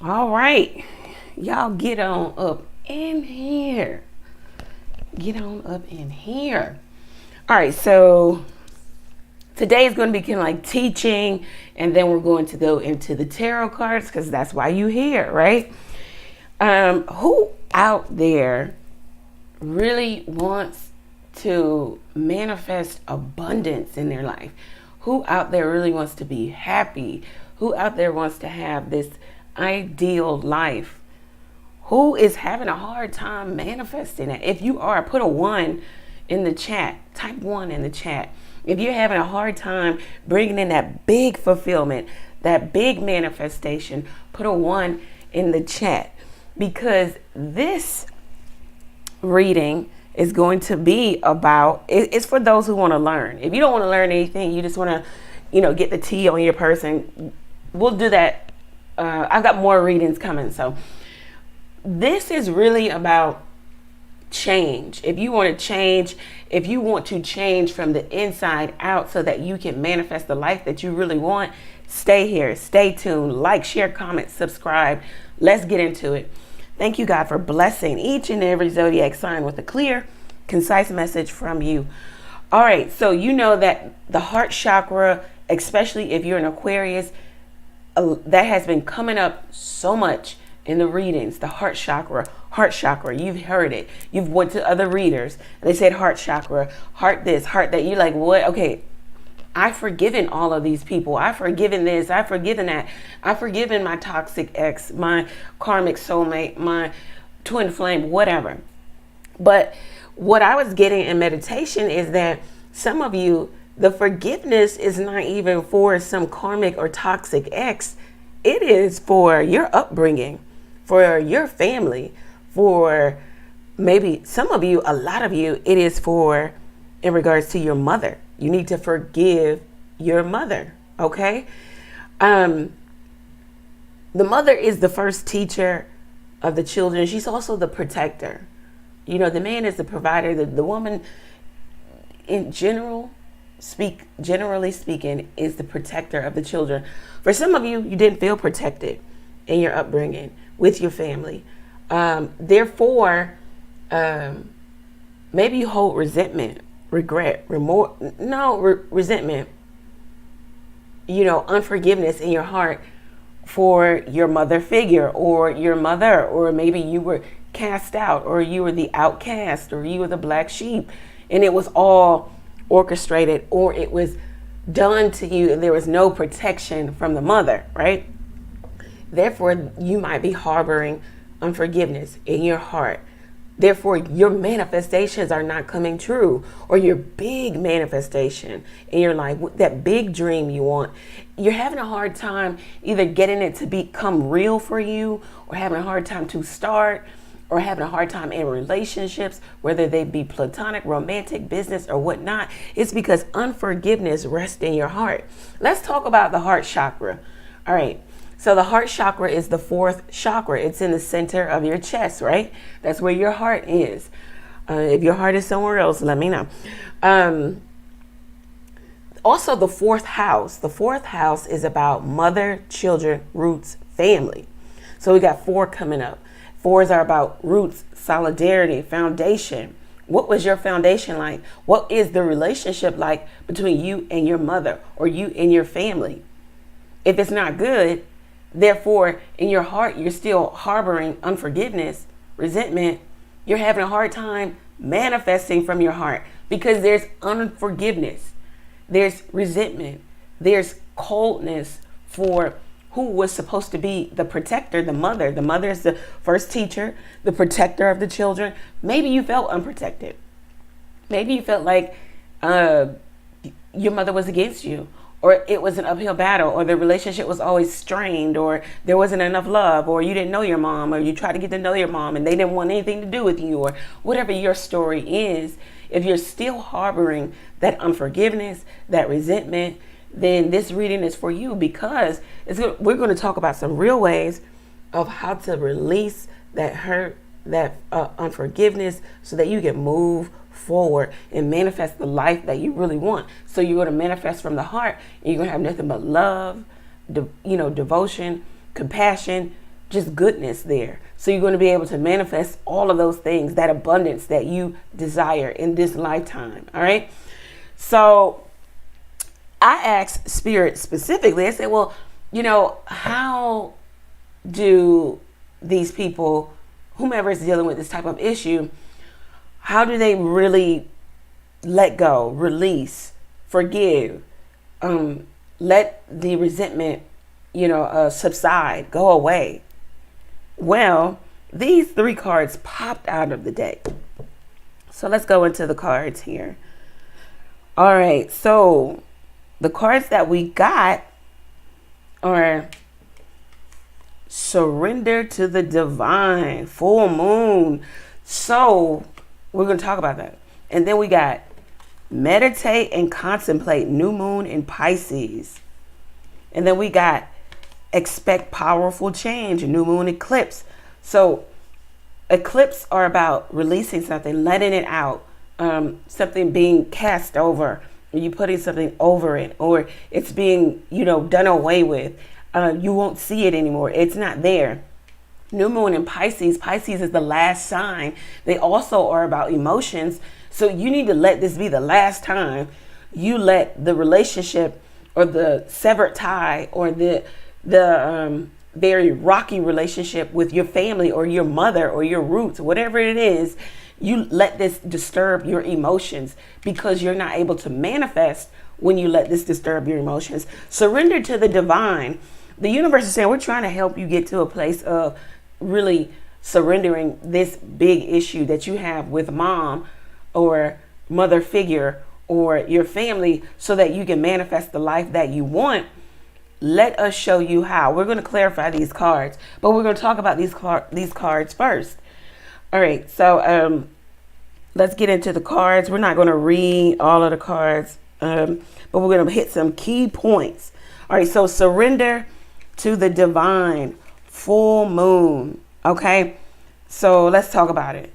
All right, y'all get on up in here. Get on up in here. All right, so today is going to be kind of like teaching, and then we're going to go into the tarot cards because that's why you're here, right? Who out there really wants to manifest abundance in their life? Who out there really wants to be happy? Who out there wants to have this ideal life? Who is having a hard time manifesting it? If you are, put a 1 in the chat. Type 1 in the chat. If you're having a hard time bringing in that big fulfillment, that big manifestation, put a 1 in the chat, because this reading is going to be about, it's for those who want to learn. If you don't want to learn anything, you just want to, get the tea on your person, we'll do that. I've got more readings coming. So this is really about change. If you want to change, if you want to change from the inside out so that you can manifest the life that you really want, stay here, stay tuned, like, share, comment, subscribe. Let's get into it. Thank you, God, for blessing each and every zodiac sign with a clear, concise message from you. All right, so you know that the heart chakra, especially if you're an Aquarius, that has been coming up so much in the readings. The heart chakra, you've heard it. You've went to other readers and they said heart chakra, heart this, heart that. You're like, what? Okay, I've forgiven all of these people. I've forgiven this, I've forgiven that. I've forgiven my toxic ex, my karmic soulmate, my twin flame, whatever. But what I was getting in meditation is that some of you, the forgiveness is not even for some karmic or toxic ex. It is for your upbringing, for your family, for maybe some of you, a lot of you, it is for in regards to your mother. You need to forgive your mother, okay? The mother is the first teacher of the children. She's also the protector. The man is the provider. The woman, in generally speaking, is the protector of the children. For some of you, you didn't feel protected in your upbringing with your family. Therefore, maybe you hold resentment, regret, remorse, resentment, unforgiveness in your heart for your mother figure or your mother, or maybe you were cast out, or you were the outcast, or you were the black sheep, and it was all orchestrated, or it was done to you and there was no protection from the mother, right? Therefore, you might be harboring unforgiveness in your heart. Therefore, your manifestations are not coming true, or your big manifestation in your life, that big dream you want, you're having a hard time either getting it to become real for you, or having a hard time to start, or having a hard time in relationships, whether they be platonic, romantic, business, or whatnot. It's because unforgiveness rests in your heart. Let's talk about the heart chakra. All right. So the heart chakra is the 4th chakra. It's in the center of your chest, right? That's where your heart is. If your heart is somewhere else, let me know. Also, the 4th house. The 4th house is about mother, children, roots, family. So we got 4 coming up. 4s are about roots, solidarity, foundation. What was your foundation like? What is the relationship like between you and your mother, or you and your family? If it's not good, therefore, in your heart, you're still harboring unforgiveness, resentment. You're having a hard time manifesting from your heart because there's unforgiveness, there's resentment, there's coldness for who was supposed to be the protector, the mother. The mother is the first teacher, the protector of the children. Maybe you felt unprotected. Maybe you felt like your mother was against you, or it was an uphill battle, or the relationship was always strained, or there wasn't enough love, or you didn't know your mom, or you tried to get to know your mom and they didn't want anything to do with you, or whatever your story is. If you're still harboring that unforgiveness, that resentment, then this reading is for you, because we're going to talk about some real ways of how to release that hurt, that unforgiveness, so that you can move forward and manifest the life that you really want. So you're going to manifest from the heart, and you're going to have nothing but love, devotion, compassion, just goodness there. So you're going to be able to manifest all of those things, that abundance that you desire in this lifetime. All right. So I asked Spirit specifically, I said, well, you know, how do these people, whomever is dealing with this type of issue, how do they really let go, release, forgive, let the resentment, subside, go away? Well, these 3 cards popped out of the deck. So let's go into the cards here. All right, so the cards that we got are surrender to the divine, full moon. So we're going to talk about that. And then we got meditate and contemplate, new moon in Pisces. And then we got expect powerful change, new moon eclipse. So eclipse are about releasing something, letting it out, something being cast over, you putting something over it, or it's being, done away with. You won't see it anymore. It's not there. New moon in Pisces. Pisces is the last sign. They also are about emotions. So you need to let this be the last time you let the relationship or the severed tie or the very rocky relationship with your family or your mother or your roots, whatever it is, you let this disturb your emotions, because you're not able to manifest when you let this disturb your emotions. Surrender to the divine. The universe is saying, we're trying to help you get to a place of really surrendering this big issue that you have with mom or mother figure or your family, so that you can manifest the life that you want. Let us show you how. We're going to clarify these cards, but we're going to talk about these cards first. All right, so let's get into the cards. We're not going to read all of the cards, but we're going to hit some key points. All right, so surrender to the divine, full moon. Okay, so let's talk about it.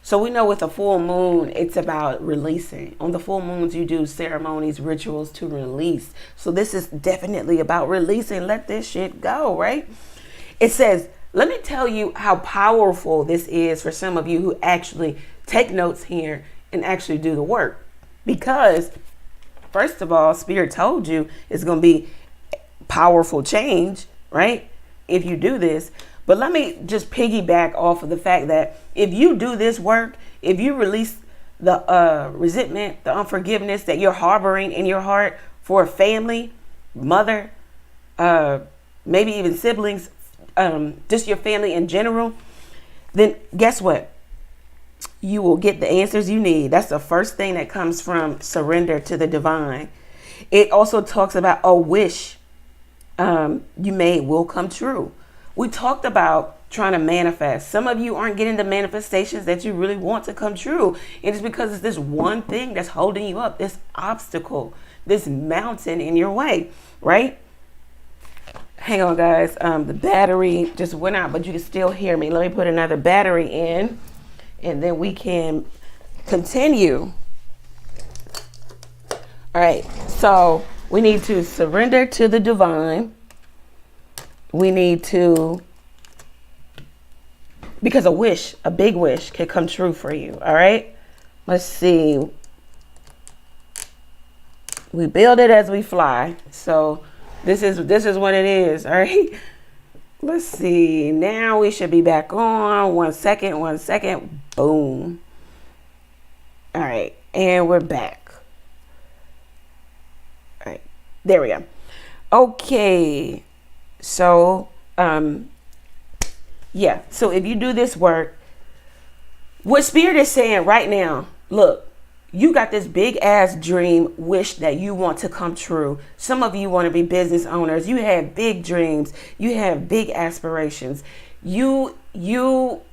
So we know with a full moon, it's about releasing. On the full moons, you do ceremonies, rituals to release. So this is definitely about releasing. Let this shit go, right? It says, let me tell you how powerful this is for some of you who actually take notes here and actually do the work. Because, first of all, Spirit told you it's going to be powerful change, right? If you do this. But let me just piggyback off of the fact that if you do this work, if you release the resentment, the unforgiveness that you're harboring in your heart for a family, mother, maybe even siblings, just your family in general, then guess what? You will get the answers you need. That's the first thing that comes from surrender to the divine. It also talks about a wish you made will come true. We talked about trying to manifest. Some of you aren't getting the manifestations that you really want to come true. It is because it's this one thing that's holding you up, this obstacle, this mountain in your way, right? Hang on, guys. The battery just went out, but you can still hear me. Let me put another battery in, and then we can continue. All right. So we need to surrender to the divine. We need to, because a wish, a big wish can come true for you. All right. Let's see. We build it as we fly. So this is what it is. All right. Let's see. Now we should be back on. 1 second. Boom. All right. And we're back. All right. There we go. Okay. So, yeah. So if you do this work, what Spirit is saying right now, look, you got this big ass dream, wish that you want to come true. Some of you want to be business owners. You have big dreams. You have big aspirations. You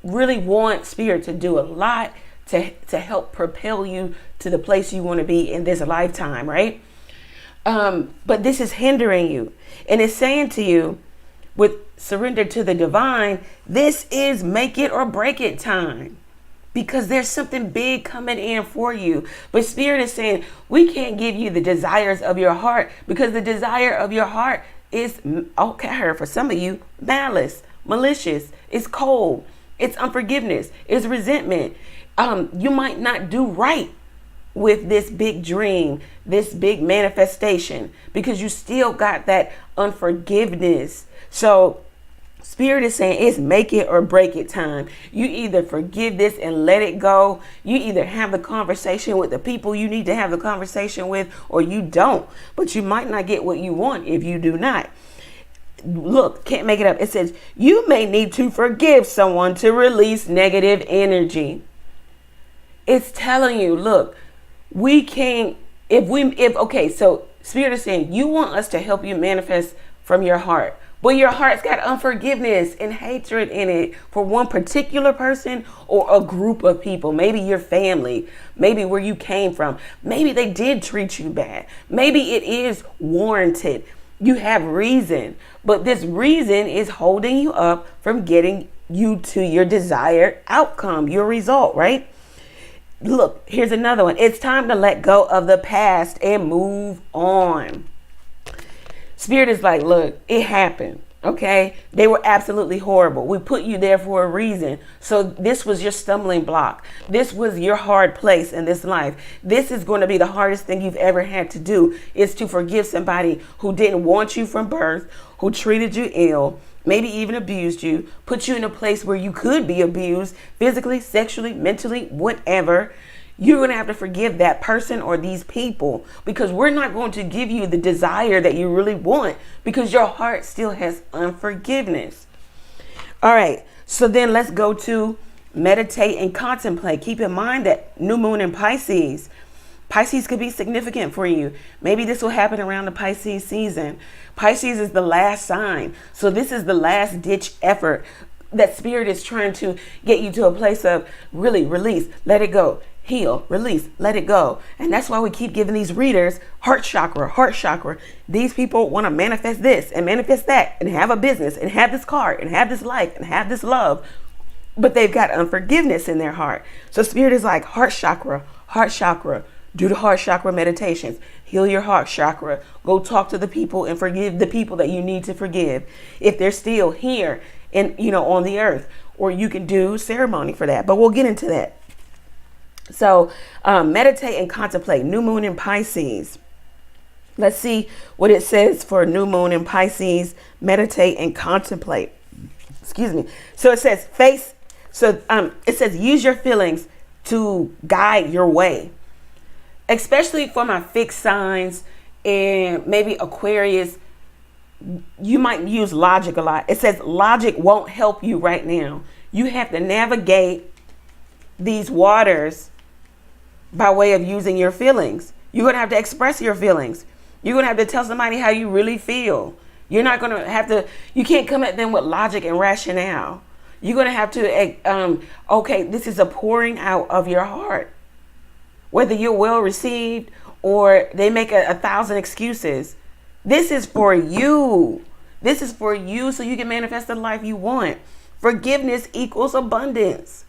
really want Spirit to do a lot to help propel you to the place you want to be in this lifetime, right? But this is hindering you. And it's saying to you, with surrender to the divine, this is make it or break it time. Because there's something big coming in for you. But Spirit is saying, we can't give you the desires of your heart, because the desire of your heart It's, okay, I heard for some of you, malice, malicious, it's cold, it's unforgiveness, it's resentment. You might not do right with this big dream, this big manifestation, because you still got that unforgiveness. So Spirit is saying it's make it or break it time. You either forgive this and let it go. You either have the conversation with the people you need to have the conversation with, or you don't. But you might not get what you want if you do not. Look, can't make it up. It says you may need to forgive someone to release negative energy. It's telling you, look, we can't, okay, so Spirit is saying you want us to help you manifest from your heart. But your heart's got unforgiveness and hatred in it for one particular person or a group of people. Maybe your family, maybe where you came from. Maybe they did treat you bad. Maybe it is warranted. You have reason, but this reason is holding you up from getting you to your desired outcome, your result, right? Look, here's another one. It's time to let go of the past and move on. Spirit is like, look, it happened. Okay. They were absolutely horrible. We put you there for a reason. So this was your stumbling block. This was your hard place in this life. This is going to be the hardest thing you've ever had to do, is to forgive somebody who didn't want you from birth, who treated you ill, maybe even abused you, put you in a place where you could be abused physically, sexually, mentally, whatever. You're going to have to forgive that person or these people, because we're not going to give you the desire that you really want, because your heart still has unforgiveness. All right. So then let's go to meditate and contemplate. Keep in mind that new moon in Pisces could be significant for you. Maybe this will happen around the Pisces season. Pisces is the last sign. So this is the last ditch effort that Spirit is trying to get you to a place of really release, let it go. Heal, release, let it go. And that's why we keep giving these readers heart chakra, heart chakra. These people want to manifest this and manifest that and have a business and have this car and have this life and have this love. But they've got unforgiveness in their heart. So Spirit is like heart chakra, heart chakra. Do the heart chakra meditations. Heal your heart chakra. Go talk to the people and forgive the people that you need to forgive, if they're still here and, on the earth. Or you can do ceremony for that. But we'll get into that. So meditate and contemplate. New moon in Pisces. Let's see what it says for new moon in Pisces. Meditate and contemplate. Excuse me. So it says it says use your feelings to guide your way. Especially for my fixed signs and maybe Aquarius, you might use logic a lot. It says logic won't help you right now. You have to navigate these waters by way of using your feelings. You're going to have to express your feelings. You're going to have to tell somebody how you really feel. You're not going to have to, you can't come at them with logic and rationale. You're going to have to, okay, this is a pouring out of your heart. Whether you're well received or they make 1,000 excuses. This is for you. This is for you so you can manifest the life you want. Forgiveness equals abundance.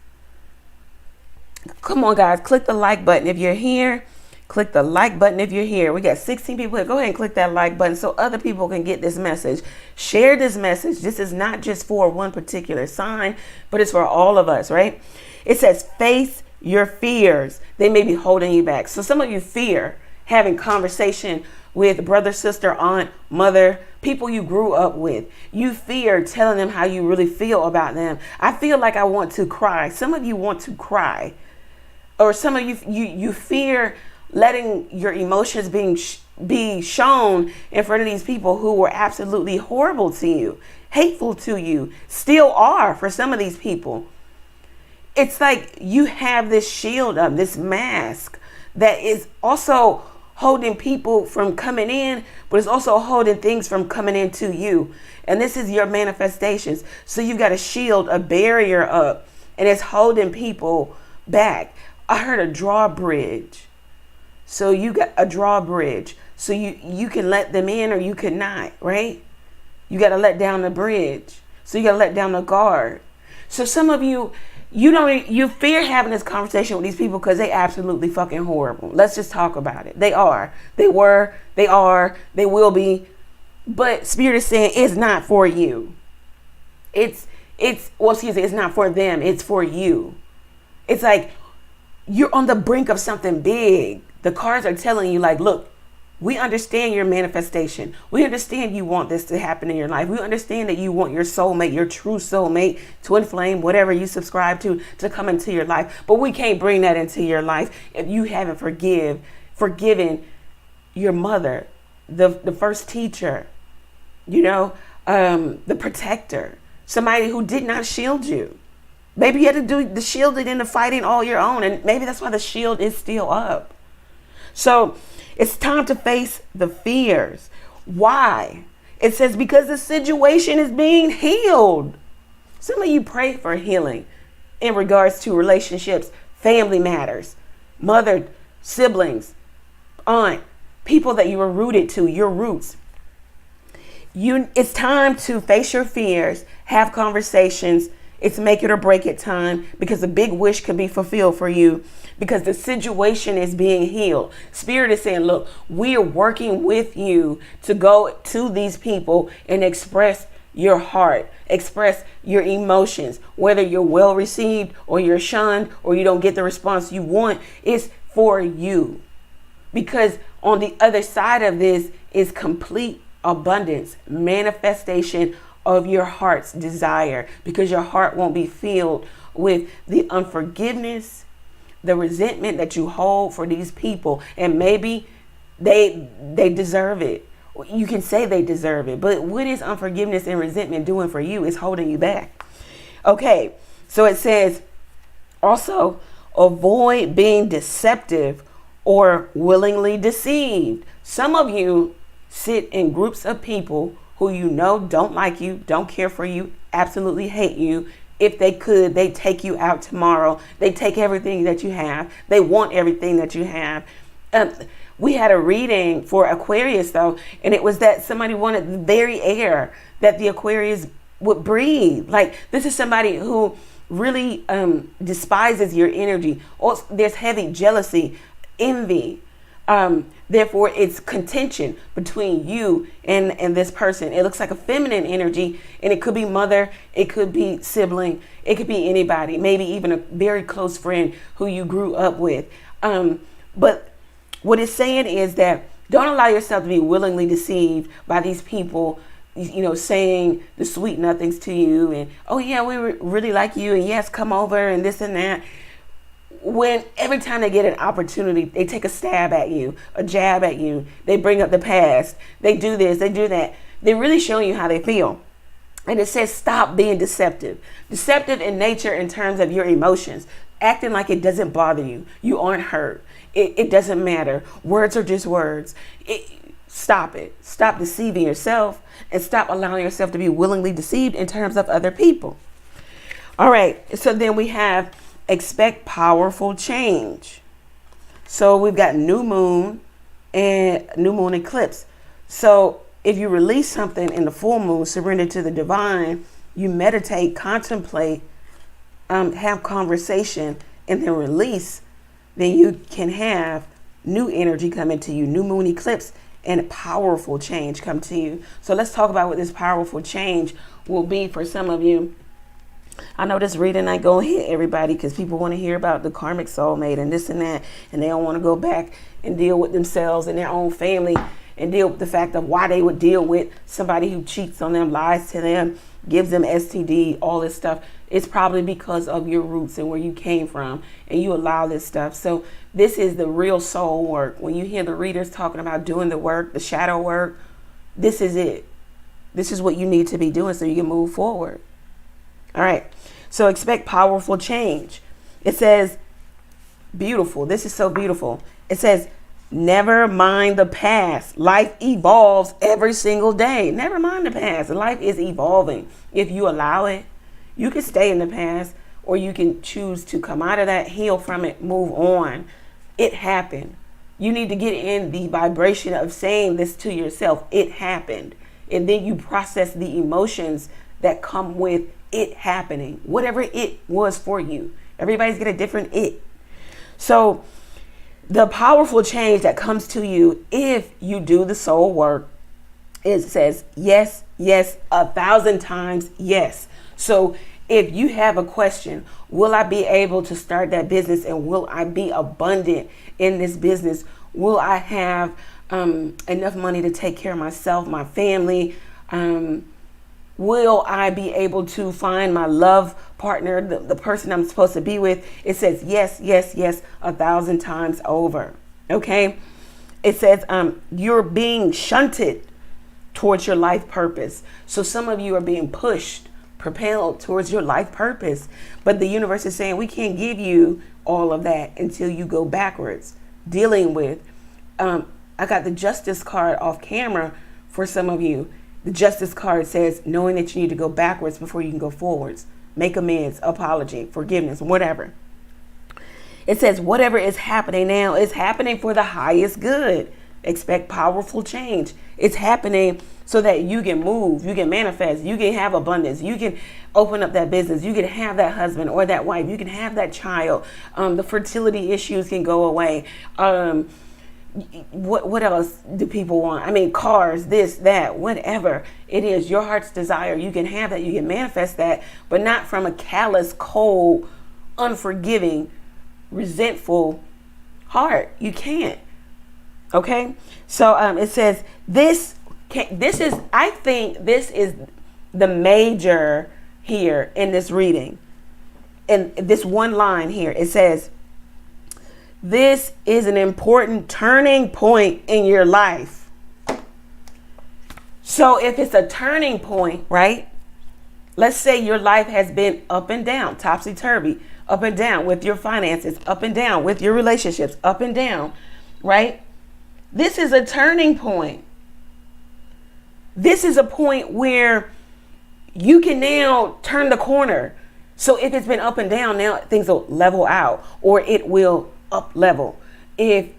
Come on, guys. Click the like button if you're here. Click the like button if you're here. We got 16 people here. Go ahead and click that like button so other people can get this message. Share this message. This is not just for one particular sign, but it's for all of us, right? It says face your fears. They may be holding you back. So some of you fear having conversation with brother, sister, aunt, mother, people you grew up with. You fear telling them how you really feel about them. I feel like I want to cry. Some of you want to cry. Or some of you fear letting your emotions be shown in front of these people who were absolutely horrible to you, hateful to you, still are for some of these people. It's like you have this shield up, this mask that is also holding people from coming in, but it's also holding things from coming into you. And this is your manifestations. So you've got a shield, a barrier up, and it's holding people back. I heard a drawbridge. So you got a drawbridge. So you can let them in or you cannot, right? You got to let down the bridge. So you got to let down the guard. So some of you, you fear having this conversation with these people because they absolutely fucking horrible. Let's just talk about it. They are. They were. They are. They will be. but Spirit is saying it's not for you. It's not for them. It's for you. It's like you're on the brink of something big. The cards are telling you, like, look, we understand your manifestation. We understand you want this to happen in your life. We understand that you want your soulmate, your true soulmate, twin flame, whatever you subscribe to come into your life. But we can't bring that into your life if you haven't forgiven your mother, the first teacher, the protector, somebody who did not shield you. Maybe you had to do the shielding and the fighting all your own. And maybe that's why the shield is still up. So it's time to face the fears. Why? It says because the situation is being healed. Some of you pray for healing in regards to relationships, family matters, mother, siblings, aunt, people that you were rooted to, your roots. It's time to face your fears, have conversations. It's make it or break it time, because a big wish can be fulfilled for you because the situation is being healed. Spirit is saying, look, we are working with you to go to these people and express your heart, express your emotions, whether you're well received or you're shunned or you don't get the response you want. It's for you, because on the other side of this is complete abundance, manifestation of your heart's desire, because your heart won't be filled with the unforgiveness, the resentment that you hold for these people. And maybe they deserve it. You can say they deserve it, but what is unforgiveness and resentment doing for you? Is holding you back. Okay, so it says also avoid being deceptive or willingly deceived. Some of you sit in groups of people who don't like you, don't care for you, absolutely hate you. If they could, they'd take you out tomorrow. They take everything that you have. They want everything that you have. We had a reading for Aquarius, though, and it was that somebody wanted the very air that the Aquarius would breathe. Like, this is somebody who really despises your energy. Also, there's heavy jealousy, envy. Therefore, it's contention between you and this person. It looks like a feminine energy, and it could be mother, it could be sibling, it could be anybody, maybe even a very close friend who you grew up with. But what it's saying is that don't allow yourself to be willingly deceived by these people, saying the sweet nothings to you, and, oh yeah, we really like you, and yes, come over, and this and that. When every time they get an opportunity, they take a stab at you, a jab at you. They bring up the past. They do this, they do that. They're really showing you how they feel. And it says stop being deceptive. Deceptive in nature in terms of your emotions. Acting like it doesn't bother you. You aren't hurt. It doesn't matter. Words are just words. Stop it. Stop deceiving yourself and stop allowing yourself to be willingly deceived in terms of other people. All right. So then we have expect powerful change. So we've got new moon and new moon eclipse. So if you release something in the full moon, surrender to the divine, you meditate, contemplate, have conversation, and then release, then you can have new energy come into you, new moon eclipse, and powerful change come to you. So let's talk about what this powerful change will be for some of you. I know this reading ain't gonna hit everybody because people want to hear about the karmic soulmate and this and that, and they don't want to go back and deal with themselves and their own family and deal with the fact of why they would deal with somebody who cheats on them, lies to them, gives them STD, all this stuff. It's probably because of your roots and where you came from, and you allow this stuff. So this is the real soul work. When you hear the readers talking about doing the work, the shadow work, this is it. This is what you need to be doing so you can move forward. All right, so expect powerful change. It says, beautiful. This is so beautiful. It says, never mind the past. Life evolves every single day. Never mind the past. Life is evolving. If you allow it, you can stay in the past, or you can choose to come out of that, heal from it, move on. It happened. You need to get in the vibration of saying this to yourself. It happened. And then you process the emotions that come with it happening, whatever it was for you. Everybody's got a different it. So the powerful change that comes to you if you do the soul work, It says yes, yes, 1,000 times yes. So if you have a question, will I be able to start that business, and will I be abundant in this business? Will I have enough money to take care of myself, my family? Will I be able to find my love partner, the person I'm supposed to be with? It says yes, yes, yes, 1,000 times over. Okay. It says you're being shunted towards your life purpose. So some of you are being pushed, propelled towards your life purpose. But the universe is saying we can't give you all of that until you go backwards. Dealing with, I got the justice card off camera for some of you. The justice card says knowing that you need to go backwards before you can go forwards. Make amends, apology, forgiveness, whatever. It says whatever is happening now is happening for the highest good. Expect powerful change. It's happening so that you can move, you can manifest, you can have abundance, you can open up that business, you can have that husband or that wife, you can have that child. The fertility issues can go away. What else do people want? I mean, cars, this, that, whatever it is, your heart's desire, you can have that, you can manifest that, but not from a callous, cold, unforgiving, resentful heart. You can't. Okay. So it says I think this is the major here in this reading. And this one line here, it says, this is an important turning point in your life. So if it's a turning point, right? Let's say your life has been up and down, topsy-turvy, up and down with your finances, up and down with your relationships, up and down, right? This is a turning point. This is a point where you can now turn the corner. So if it's been up and down, now things will level out, or it will up level. If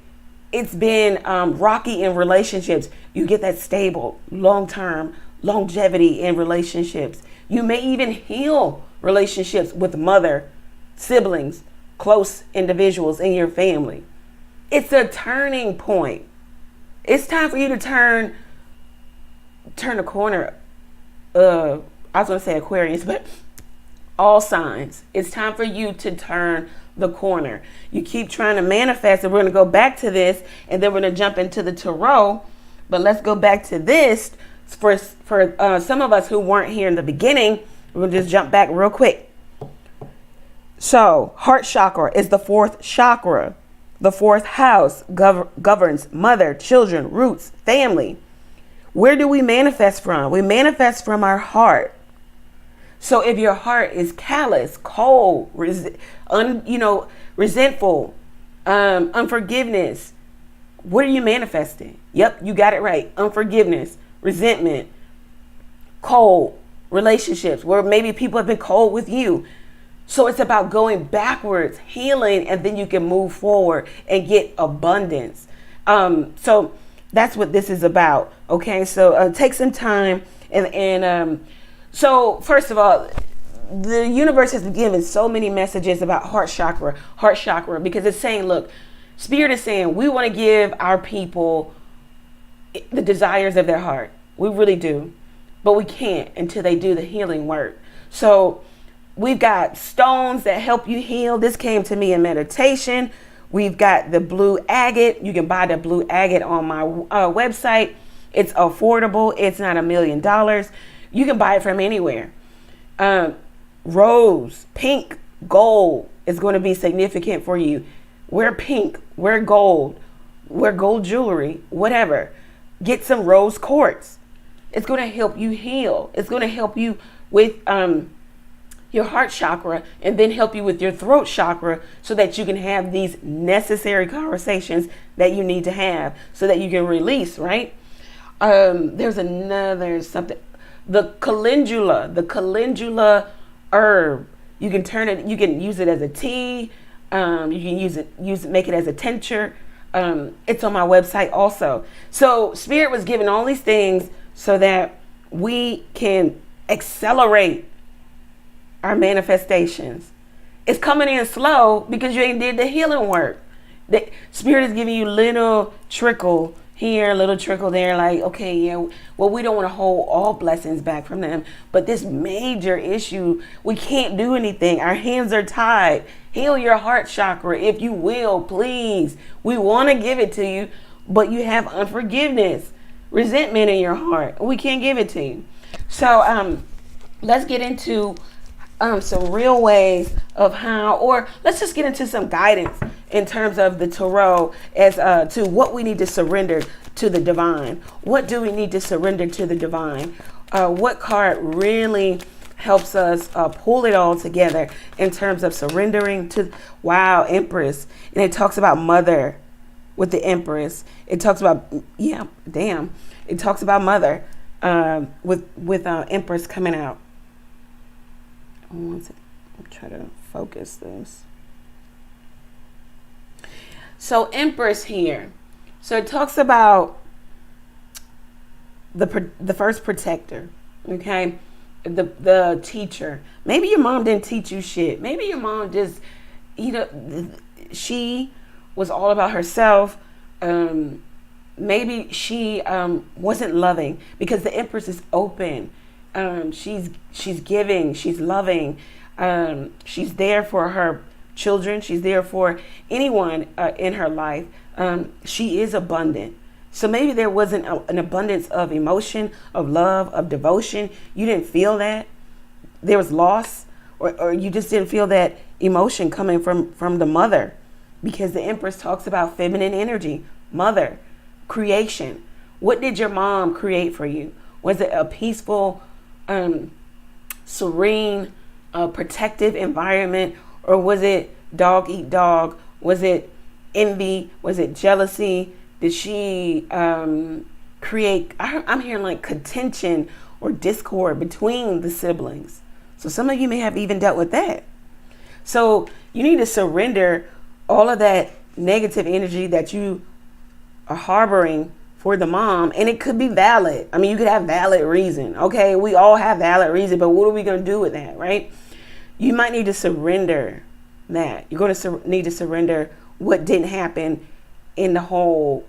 it's been rocky in relationships, you get that stable, long-term longevity in relationships. You may even heal relationships with mother, siblings, close individuals in your family. It's a turning point. It's time for you to turn the corner. I was going to say Aquarius, but all signs. It's time for you to turn the corner. You keep trying to manifest, and we're going to go back to this, and then we're going to jump into the tarot. But let's go back to this for some of us who weren't here in the beginning. We're going to just jump back real quick. So heart chakra is the fourth chakra. The fourth house governs mother, children, roots, family. Where do we manifest from? We manifest from our heart. So if your heart is callous, cold, resentful, unforgiveness, what are you manifesting? Yep, you got it right. Unforgiveness, resentment, cold relationships where maybe people have been cold with you. So it's about going backwards, healing, and then you can move forward and get abundance. So that's what this is about. Okay, so take some time and so first of all, the universe has given so many messages about heart chakra, because it's saying, look, Spirit is saying we want to give our people the desires of their heart. We really do, but we can't until they do the healing work. So we've got stones that help you heal. This came to me in meditation. We've got the blue agate. You can buy the blue agate on my website. It's affordable. It's not $1 million. You can buy it from anywhere. Rose, pink, gold is going to be significant for you. Wear pink, wear gold jewelry, whatever. Get some rose quartz. It's going to help you heal. It's going to help you with your heart chakra, and then help you with your throat chakra, so that you can have these necessary conversations that you need to have so that you can release, right? There's another something. The calendula herb. You can turn it, you can use it as a tea. You can make it as a tincture. It's on my website also. So Spirit was giving all these things so that we can accelerate our manifestations. It's coming in slow because you ain't did the healing work. The Spirit is giving you little trickle here, a little trickle there. Like, okay, yeah, well, we don't want to hold all blessings back from them. But this major issue, we can't do anything. Our hands are tied. Heal your heart chakra, if you will, please. We want to give it to you, but you have unforgiveness, resentment in your heart. We can't give it to you. So let's get into some real ways of how, or let's just get into some guidance in terms of the tarot as to what we need to surrender to the divine. What do we need to surrender to the divine? What card really helps us pull it all together in terms of surrendering to, wow, Empress. And it talks about mother with the Empress. It talks about, yeah, damn. It talks about mother with Empress coming out. I'll try to focus this. So Empress here. So it talks about the first protector, okay? The teacher. Maybe your mom didn't teach you shit. Maybe your mom just, she was all about herself. Maybe she wasn't loving, because the Empress is open. She's giving, she's loving, she's there for her children, she's there for anyone in her life. She is abundant. So maybe there wasn't an abundance of emotion, of love, of devotion. You didn't feel that. There was loss, or you just didn't feel that emotion coming from the mother, because the Empress talks about feminine energy, mother, creation. What did your mom create for you? Was it a peaceful, serene, protective environment, or was it dog eat dog? Was it envy? Was it jealousy? Did she create, I'm hearing like contention or discord between the siblings. So some of you may have even dealt with that. So you need to surrender all of that negative energy that you are harboring for the mom, and it could be valid. I mean, you could have valid reason. Okay, we all have valid reason, but what are we going to do with that, right? You might need to surrender that. You're going to need to surrender what didn't happen in the whole,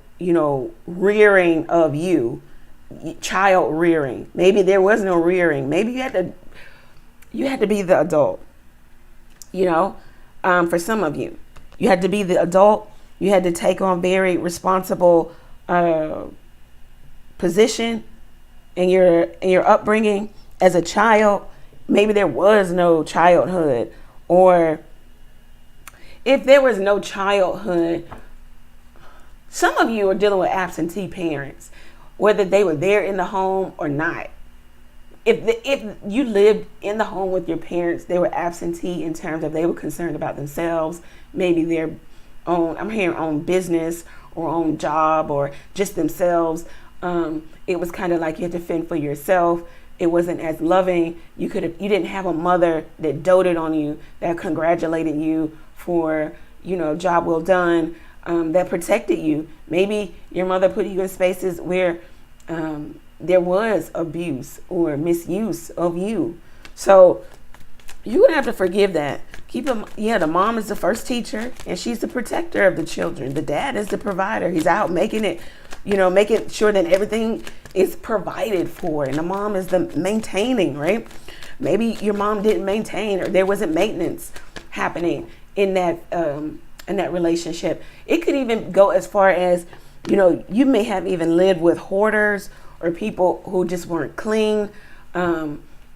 rearing of you, child rearing. Maybe there was no rearing. Maybe you had to be the adult. For some of you, you had to be the adult. You had to take on very responsible position in your upbringing as a child. Maybe there was no childhood, or if there was no childhood, some of you are dealing with absentee parents, whether they were there in the home or not. If you lived in the home with your parents, they were absentee in terms of they were concerned about themselves, maybe their own, I'm hearing own business or own job, or just themselves. It was kind of like you had to fend for yourself. It wasn't as loving. You didn't have a mother that doted on you, that congratulated you for, job well done, that protected you. Maybe your mother put you in spaces where there was abuse or misuse of you. So you're going to have to forgive that. The mom is the first teacher, and she's the protector of the children. The dad is the provider. He's out making sure that everything is provided for. And the mom is the maintaining, right? Maybe your mom didn't maintain, or there wasn't maintenance happening in that relationship. It could even go as far as, you may have even lived with hoarders or people who just weren't clean.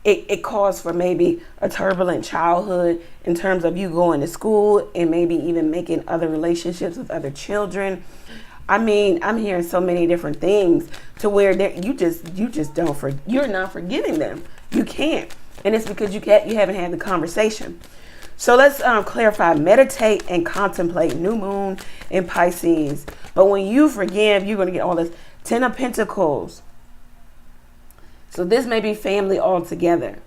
It caused for maybe a turbulent childhood in terms of you going to school and maybe even making other relationships with other children. I mean, I'm hearing so many different things to where you're not forgiving them. You can't. And it's because you haven't had the conversation. So let's clarify. Meditate and contemplate. New moon in Pisces. But when you forgive, you're going to get all this. 10 of Pentacles. So this may be family altogether.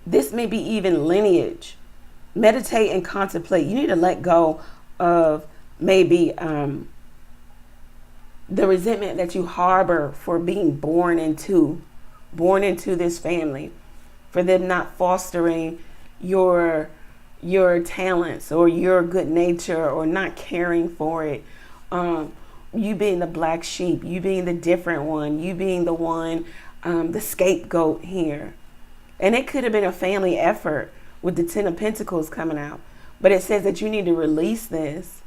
This may be even lineage. Meditate and contemplate. You need to let go of maybe the resentment that you harbor for being born into this family, for them not fostering your talents or your good nature, or not caring for it, you being the black sheep, you being the different one, you being the one, the scapegoat here. And it could have been a family effort with the Ten of Pentacles coming out. But it says that you need to release this.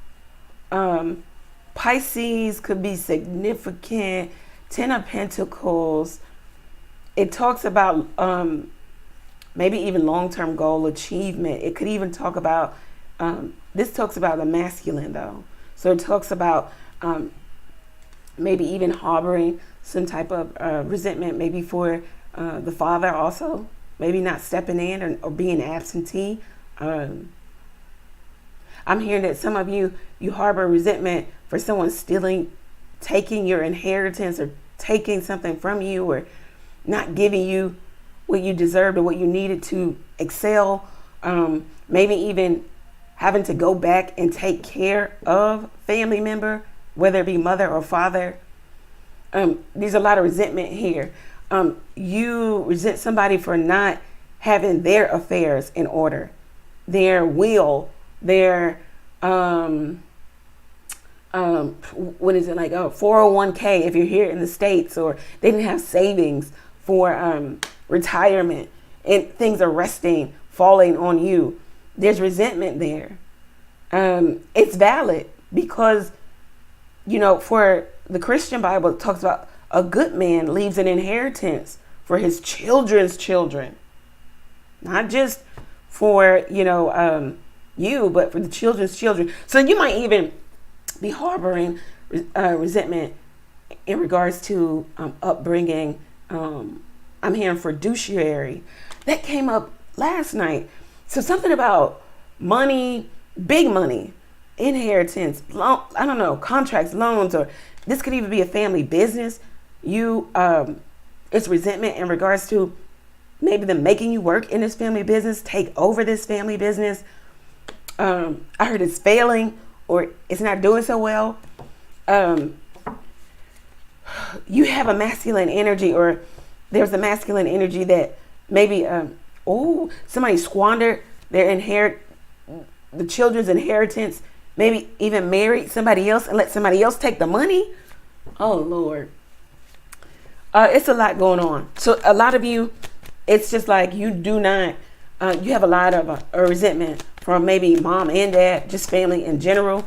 Pisces could be significant. Ten of Pentacles. It talks about maybe even long-term goal achievement. It could even talk about, this talks about the masculine though. So it talks about maybe even harboring some type of resentment, maybe for the father also. Maybe not stepping in or being absentee. I'm hearing that some of you harbor resentment for someone stealing, taking your inheritance or taking something from you or not giving you what you deserved or what you needed to excel. Maybe even having to go back and take care of family member, whether it be mother or father. There's a lot of resentment here. You resent somebody for not having their affairs in order, their will, their what is it, like 401k if you're here in the States, or they didn't have savings for retirement and things are resting, falling on you. There's resentment there. It's valid because, for the Christian Bible, it talks about a good man leaves an inheritance for his children's children. Not just for, you, but for the children's children. So you might even be harboring resentment in regards to upbringing. I'm hearing fiduciary. That came up last night. So something about money, big money, inheritance, I don't know, contracts, loans, or this could even be a family business. It's resentment in regards to maybe them making you work in this family business, take over this family business. I heard it's failing or it's not doing so well. You have a masculine energy, or there's a masculine energy that maybe, somebody squandered the children's inheritance, maybe even married somebody else and let somebody else take the money. Oh, Lord. It's a lot going on. So a lot of you, it's just like you do not, you have a lot of resentment from maybe mom and dad, just family in general.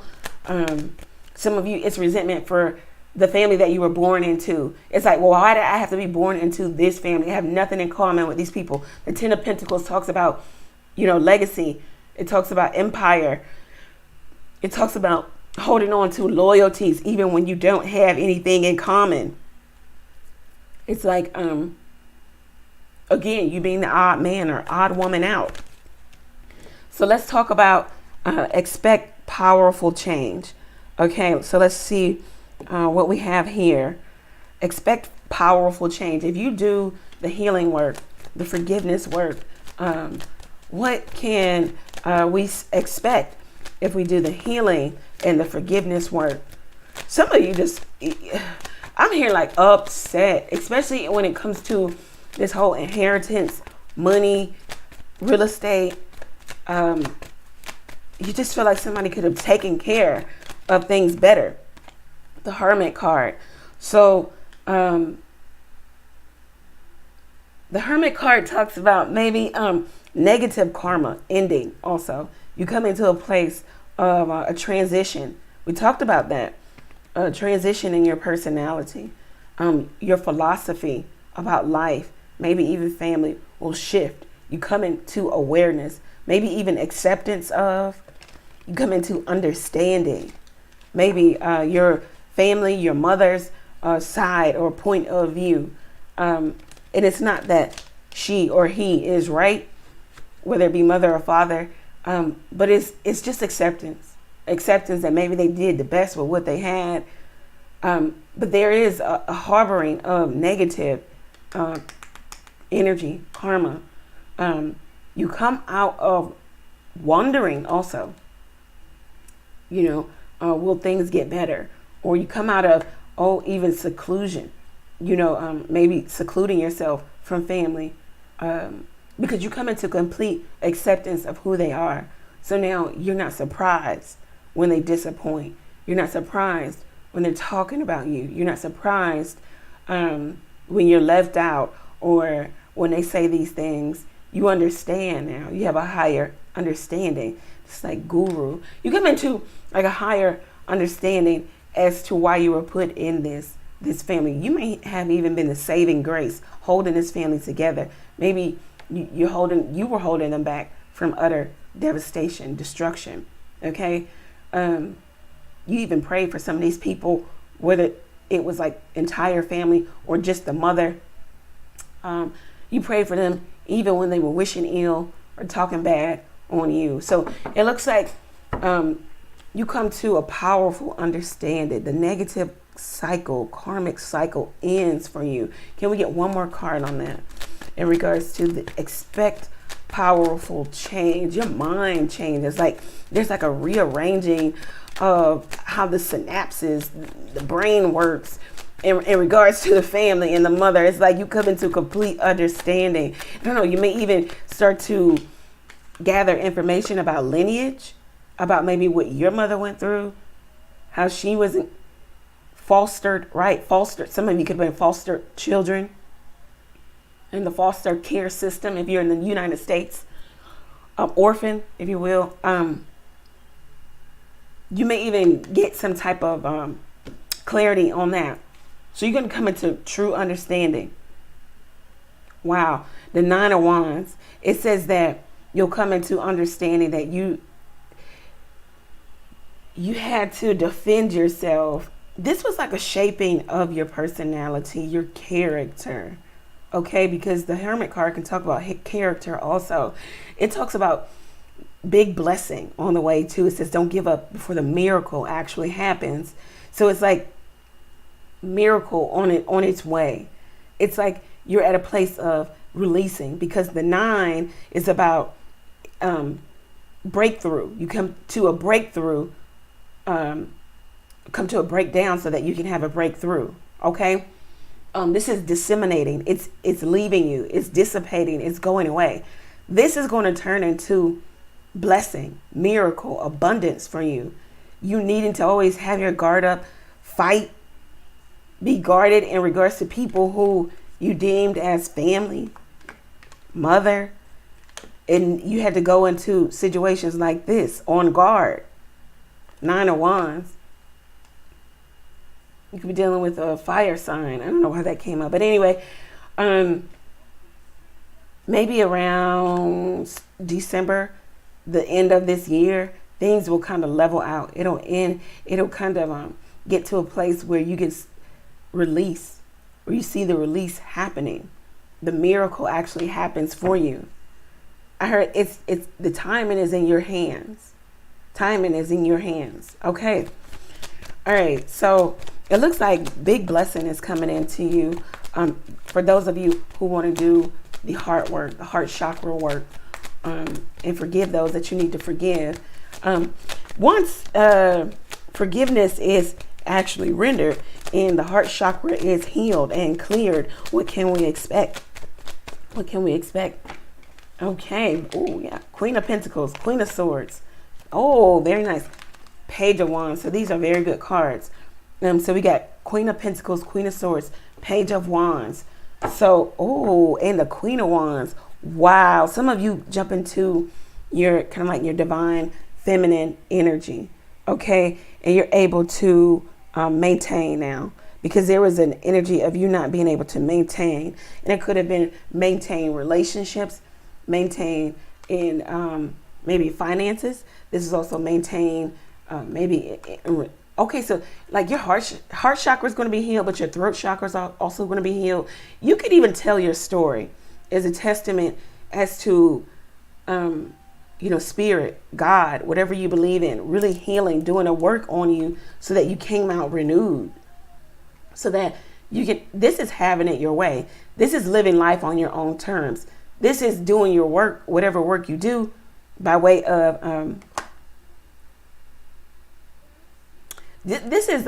Some of you, it's resentment for the family that you were born into. It's like, well, why did I have to be born into this family? I have nothing in common with these people. The Ten of Pentacles talks about, legacy. It talks about empire. It talks about holding on to loyalties, even when you don't have anything in common. It's like, again, you being the odd man or odd woman out. So let's talk about expect powerful change. Okay, so let's see what we have here. Expect powerful change. If you do the healing work, the forgiveness work, what can we expect if we do the healing and the forgiveness work? Some of you just, I'm here like upset, especially when it comes to this whole inheritance, money, real estate. You just feel like somebody could have taken care of things better. The Hermit card. So the Hermit card talks about maybe negative karma ending also. You come into a place of a transition. We talked about that. A transition in your personality. Your philosophy about life, maybe even family, will shift. You come into awareness, maybe even acceptance of. You come into understanding. Maybe your family, your mother's side or point of view. And it's not that she or he is right, whether it be mother or father, but it's just acceptance. Acceptance that maybe they did the best with what they had. But there is a harboring of negative energy, karma. You come out of wondering also, will things get better? Or you come out of, even seclusion, maybe secluding yourself from family, because you come into complete acceptance of who they are. So now you're not surprised when they disappoint. You're not surprised when they're talking about you. You're not surprised when you're left out, or when they say these things. You understand now. You have a higher understanding. It's like guru. You come into like a higher understanding as to why you were put in this family. You may have even been the saving grace, holding this family together. Maybe you were holding them back from utter devastation, destruction. Okay, you even prayed for some of these people, whether it was like entire family or just the mother. You prayed for them even when they were wishing ill or talking bad on you. So it looks like you come to a powerful understanding. The negative cycle, karmic cycle ends for you. Can we get one more card on that? In regards to the expect powerful change, your mind changes. Like there's like a rearranging of how the synapses, the brain works in regards to the family and the mother. It's like you come into complete understanding. I don't know, you may even start to gather information about lineage, about maybe what your mother went through, how she wasn't fostered, right? Fostered. Some of you could have been fostered children in the foster care system if you're in the United States. Orphan, if you will. You may even get some type of clarity on that. So you're going to come into true understanding. Wow. The Nine of Wands. It says that you'll come into understanding that you had to defend yourself. This was like a shaping of your personality, your character. Okay, because the Hermit card can talk about character also. It talks about big blessing on the way too. It says don't give up before the miracle actually happens. So it's like miracle on its way. It's like you're at a place of releasing, because the 9 is about breakthrough. You come to a breakthrough, come to a breakdown so that you can have a breakthrough. Okay. This is disseminating. It's leaving you. It's dissipating. It's going away. This is going to turn into blessing, miracle, abundance for you. You needing to always have your guard up, fight, be guarded in regards to people who you deemed as family, mother, and you had to go into situations like this on guard. 9 of Wands. You could be dealing with a fire sign. I don't know how that came up. But anyway, maybe around December, the end of this year, things will kind of level out. It'll end. It'll kind of get to a place where you get release, where you see the release happening. The miracle actually happens for you. I heard it's the timing is in your hands. Timing is in your hands. Okay. All right. So it looks like big blessing is coming into you. For those of you who want to do the heart work, the heart chakra work, and forgive those that you need to forgive. Once forgiveness is actually rendered and the heart chakra is healed and cleared, what can we expect? What can we expect? Okay. Oh, yeah. Queen of Pentacles, Queen of Swords. Oh, very nice. Page of Wands. So these are very good cards. So we got Queen of Pentacles, Queen of Swords, Page of Wands. So, oh, and the Queen of Wands. Wow. Some of you jump into your kind of like your divine feminine energy. Okay. And you're able to maintain now, because there was an energy of you not being able to maintain. And it could have been maintain relationships, maintain in maybe finances. This is also maintain maybe. Okay, so like your heart chakra is going to be healed, but your throat chakra is also going to be healed. You could even tell your story as a testament as to, spirit, God, whatever you believe in, really healing, doing a work on you so that you came out renewed, so that you can. This is having it your way. This is living life on your own terms. This is doing your work, whatever work you do, by way of. This is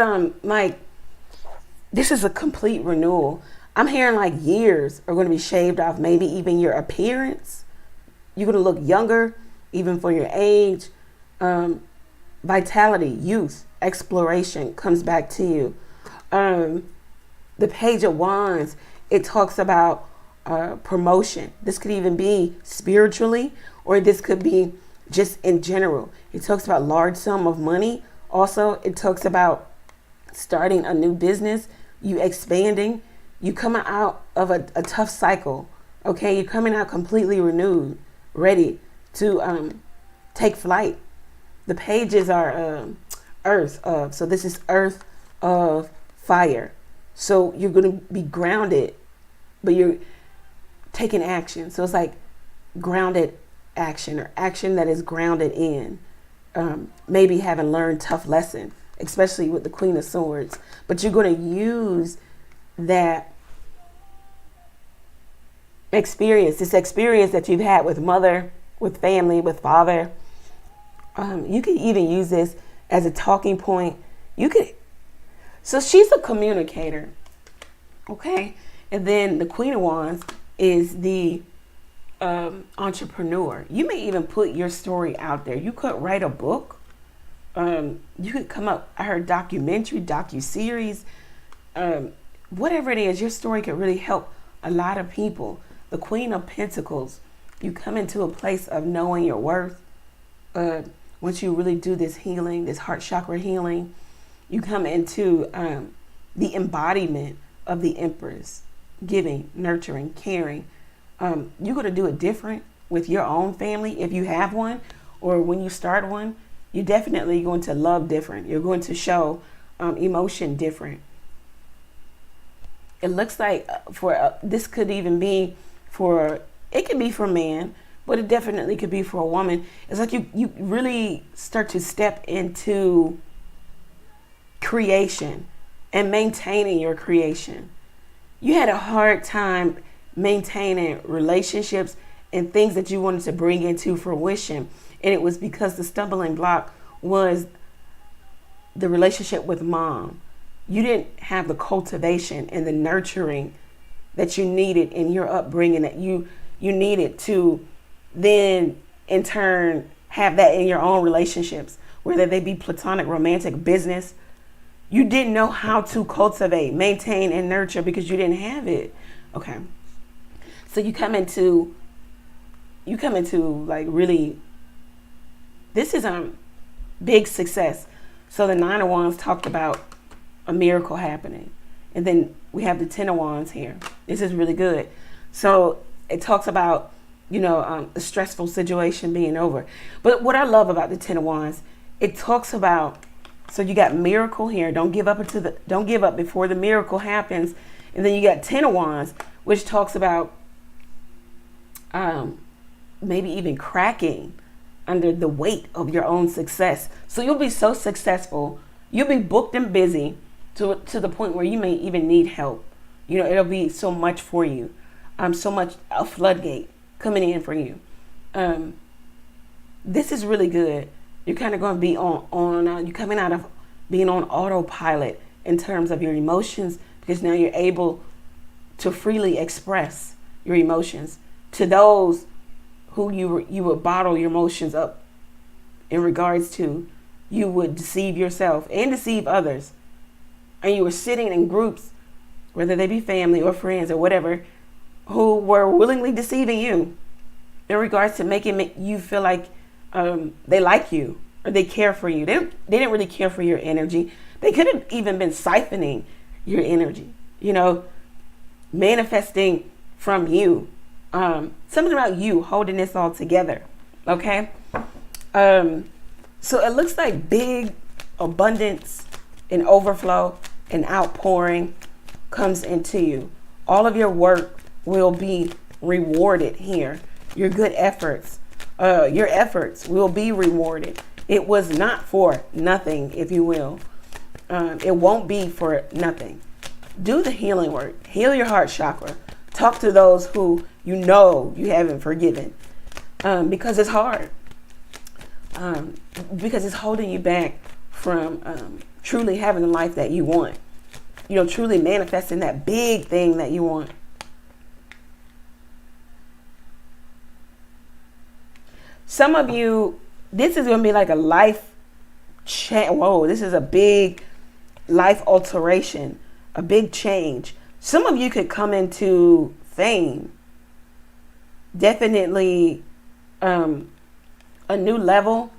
this is a complete renewal. I'm hearing like years are going to be shaved off, maybe even your appearance. You're going to look younger, even for your age. vitality, youth, exploration comes back to you. The Page of Wands, it talks about promotion. This could even be spiritually, or this could be just in general. It talks about large sum of money. Also, it talks about starting a new business, you expanding, you coming out of a tough cycle. Okay, you're coming out completely renewed, ready to take flight. The pages are earth of, so this is earth of fire. So you're going to be grounded, but you're taking action. So it's like grounded action, or action that is grounded in. Maybe having learned tough lesson, especially with the Queen of Swords. But you're going to use that experience, this experience that you've had with mother, with family, with father. You could even use this as a talking point. So she's a communicator, okay? And then the Queen of Wands is the entrepreneur. You may even put your story out there. You could write a book. You could come up, I heard documentary, docu-series, whatever it is, your story could really help a lot of people. The Queen of Pentacles, you come into a place of knowing your worth. Once you really do this healing, this heart chakra healing, you come into the embodiment of the Empress, giving, nurturing, caring. You're going to do it different with your own family if you have one, or when you start one. You're definitely going to love different. You're going to show emotion different. It looks like this could even be it could be for man, but it definitely could be for a woman. It's like you really start to step into creation and maintaining your creation. You had a hard time maintaining relationships and things that you wanted to bring into fruition. And it was because the stumbling block was the relationship with mom. You didn't have the cultivation and the nurturing that you needed in your upbringing, that you needed to then in turn have that in your own relationships, whether they be platonic, romantic, business. You didn't know how to cultivate, maintain, and nurture because you didn't have it. Okay. So you come into like really, this is big success. So the Nine of Wands talked about a miracle happening. And then we have the Ten of Wands here. This is really good. So it talks about, a stressful situation being over. But what I love about the Ten of Wands, it talks about, so you got miracle here. Don't give up before the miracle happens. And then you got Ten of Wands, which talks about maybe even cracking under the weight of your own success. So you'll be so successful. You'll be booked and busy to the point where you may even need help. It'll be so much for you. So much, a floodgate coming in for you. This is really good. You're kind of going to be you're coming out of being on autopilot in terms of your emotions, because now you're able to freely express your emotions to those who you would bottle your emotions up in regards to. You would deceive yourself and deceive others. And you were sitting in groups, whether they be family or friends or whatever, who were willingly deceiving you in regards to making you feel like they like you or they care for you. They didn't really care for your energy. They could have even been siphoning your energy, manifesting from you. Something about you holding this all together. Okay. So it looks like big abundance and overflow and outpouring comes into you. All of your work will be rewarded here. Your good efforts, your efforts will be rewarded. It was not for nothing, if you will. It won't be for nothing. Do the healing work. Heal your heart chakra. Talk to those who you haven't forgiven, because it's hard. Because it's holding you back from truly having the life that you want. Truly manifesting that big thing that you want. Some of you, this is going to be like a life Whoa, this is a big life alteration, a big change. Some of you could come into fame. Definitely a new level.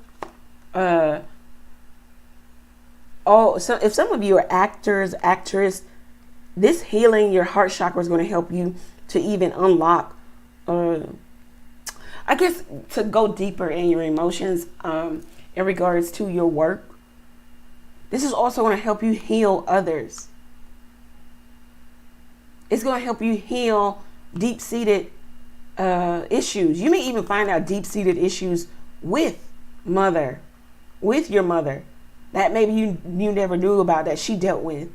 So if some of you are actors, actress, this healing your heart chakra is going to help you to even unlock, I guess, to go deeper in your emotions in regards to your work. This is also going to help you heal others. It's going to help you heal deep-seated issues. You may even find out deep-seated issues with your mother, that maybe you never knew about, that she dealt with.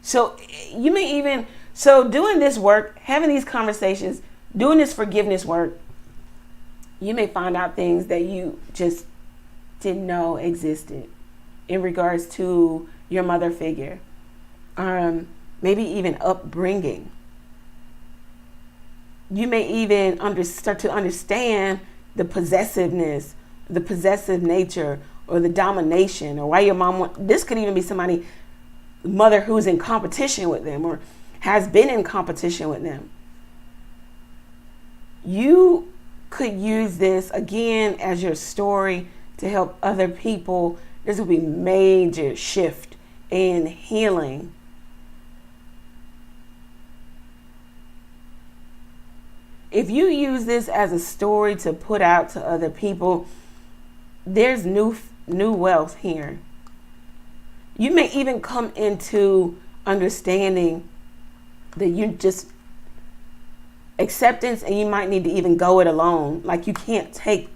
So you may even, doing this work, having these conversations, doing this forgiveness work, you may find out things that you just didn't know existed in regards to your mother figure. Maybe even upbringing. You may even start to understand the possessiveness, the possessive nature, or the domination, or why your mom this could even be somebody, mother who's in competition with them or has been in competition with them. You could use this again as your story to help other people. This will be major shift in healing. If you use this as a story to put out to other people, there's new wealth here. You may even come into understanding that you just acceptance, and you might need to even go it alone. Like, you can't take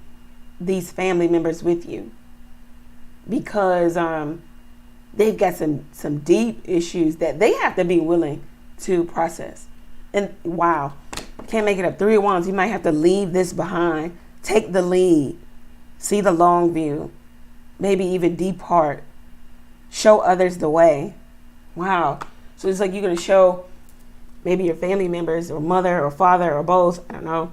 these family members with you because they've got some deep issues that they have to be willing to process. And wow, can't make it up. 3 of Wands, you might have to leave this behind. Take the lead. See the long view. Maybe even depart. Show others the way. Wow. So it's like you're going to show maybe your family members or mother or father or both, I don't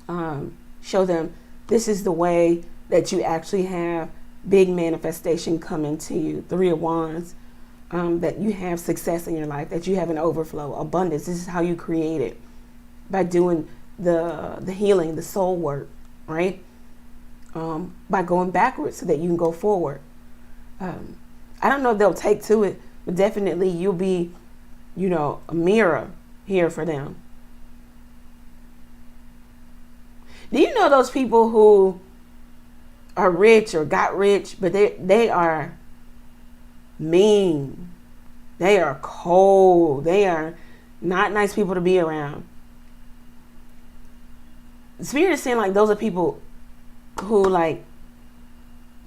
know. Show them this is the way that you actually have big manifestation coming to you. 3 of Wands. That you have success in your life, that you have an overflow, abundance. This is how you create it, by doing the healing, the soul work, right? By going backwards so that you can go forward. I don't know if they'll take to it, but definitely you'll be, a mirror here for them. Do you know those people who are rich or got rich, but they are mean, they are cold, they are not nice people to be around? The Spirit is saying, like, those are people who, like,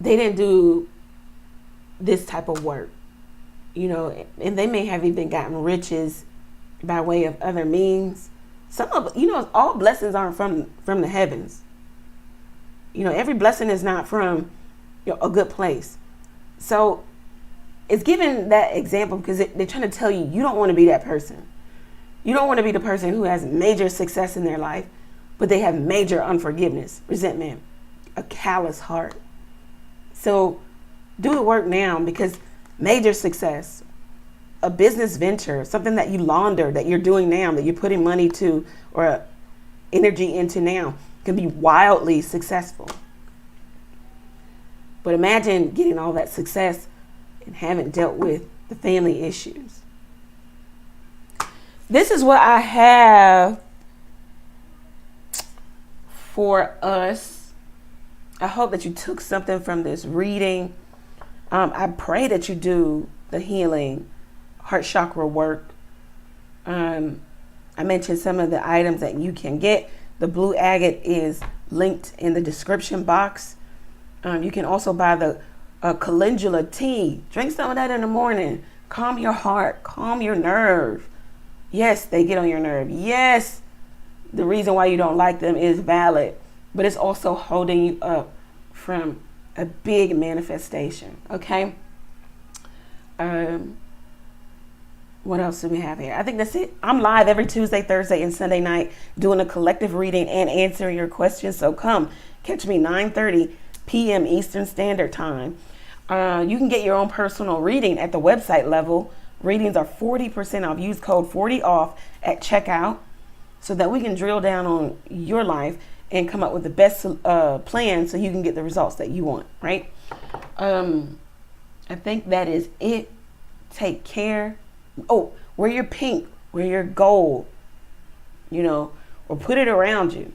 they didn't do this type of work, and they may have even gotten riches by way of other means. Some of, all blessings aren't from the heavens. Every blessing is not from a good place. So it's giving that example because they're trying to tell you, you don't want to be that person. You don't want to be the person who has major success in their life, but they have major unforgiveness, resentment, a callous heart. So do the work now, because major success, a business venture, something that you launder, that you're doing now, that you're putting money to or energy into now, can be wildly successful. But imagine getting all that success and haven't dealt with the family issues. This is what I have for us. I hope that you took something from this reading. I pray that you do the healing heart chakra work. I mentioned some of the items that you can get. The blue agate is linked in the description box. You can also buy the calendula tea. Drink some of that in the morning. Calm your heart. Calm your nerve. Yes, they get on your nerve. Yes, the reason why you don't like them is valid. But it's also holding you up from a big manifestation. Okay? What else do we have here? I think that's it. I'm live every Tuesday, Thursday, and Sunday night doing a collective reading and answering your questions. So come catch me 9:30 p.m. Eastern Standard Time. You can get your own personal reading at the website level. Readings are 40% off. Use code 40 off at checkout so that we can drill down on your life and come up with the best plan so you can get the results that you want, right? I think that is it. Take care. Oh, wear your pink, wear your gold, you know, or put it around you.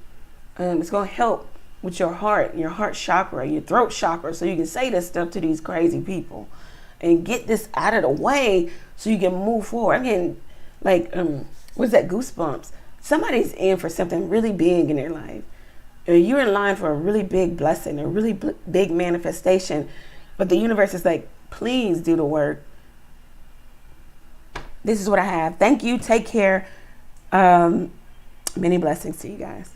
It's going to help with your heart chakra, your throat chakra, so you can say this stuff to these crazy people and get this out of the way so you can move forward. I'm getting like, what's that, goosebumps? Somebody's in for something really big in their life. You're in line for a really big blessing, a really big manifestation, but the universe is like, please do the work. This is what I have. Thank you. Take care. Many blessings to you guys.